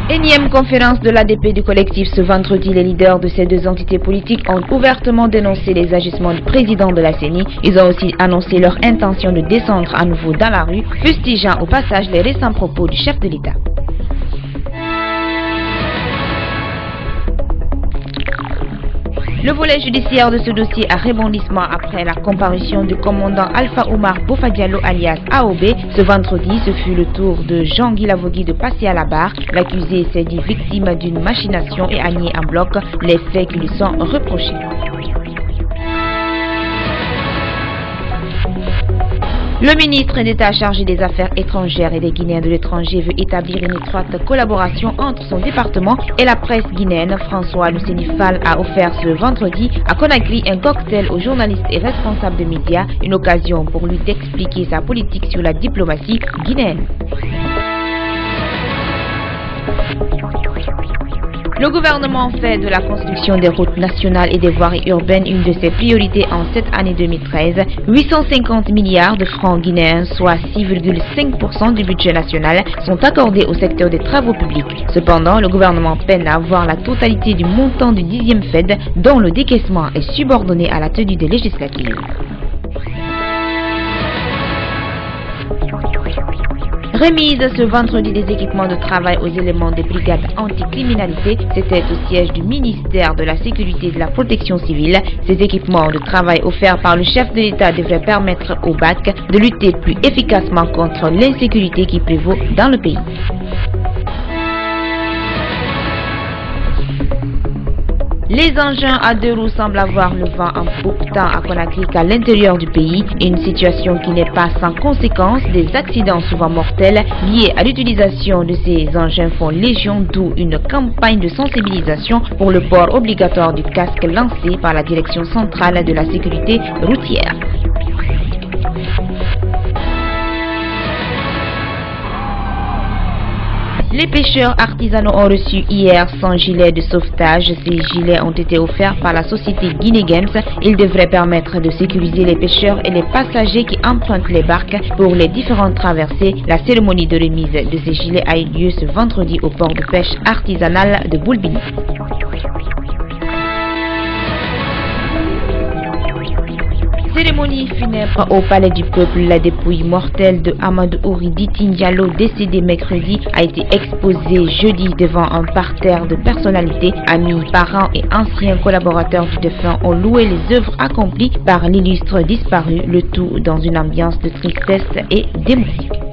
Énième conférence de l'ADP du collectif ce vendredi, les leaders de ces deux entités politiques ont ouvertement dénoncé les agissements du président de la CENI. Ils ont aussi annoncé leur intention de descendre à nouveau dans la rue, fustigeant au passage les récents propos du chef de l'État. Le volet judiciaire de ce dossier a rebondissement après la comparution du commandant Alpha Oumar Boffa Diallo alias AOB. Ce vendredi, ce fut le tour de Jean-Guy Lavogui de passer à la barre. L'accusé s'est dit victime d'une machination et a nié en bloc les faits qui lui sont reprochés. Le ministre d'État chargé des Affaires étrangères et des Guinéens de l'étranger veut établir une étroite collaboration entre son département et la presse guinéenne. François Luceni Fall a offert ce vendredi à Conakry un cocktail aux journalistes et responsables de médias, une occasion pour lui d'expliquer sa politique sur la diplomatie guinéenne. Le gouvernement fait de la construction des routes nationales et des voiries urbaines une de ses priorités en cette année 2013. 850 milliards de francs guinéens, soit 6,5% du budget national, sont accordés au secteur des travaux publics. Cependant, le gouvernement peine à avoir la totalité du montant du 10e FED, dont le décaissement est subordonné à la tenue des législatives. Remise ce vendredi des équipements de travail aux éléments des brigades anticriminalité, c'était au siège du ministère de la Sécurité et de la Protection civile. Ces équipements de travail offerts par le chef de l'État devraient permettre au BAC de lutter plus efficacement contre l'insécurité qui prévaut dans le pays. Les engins à deux roues semblent avoir le vent en poupe tant à Conakry qu'à l'intérieur du pays, une situation qui n'est pas sans conséquence. Des accidents souvent mortels liés à l'utilisation de ces engins font légion, d'où une campagne de sensibilisation pour le port obligatoire du casque lancée par la Direction centrale de la sécurité routière. Les pêcheurs artisanaux ont reçu hier 100 gilets de sauvetage. Ces gilets ont été offerts par la société Guinée Games. Ils devraient permettre de sécuriser les pêcheurs et les passagers qui empruntent les barques pour les différentes traversées. La cérémonie de remise de ces gilets a eu lieu ce vendredi au port de pêche artisanal de Boulbini. Cérémonie funèbre au Palais du Peuple. La dépouille mortelle de Amadou Ouri Ditin Diallo, décédé mercredi, a été exposée jeudi devant un parterre de personnalités. Amis, parents et anciens collaborateurs du défunt ont loué les œuvres accomplies par l'illustre disparu, le tout dans une ambiance de tristesse et d'émotion.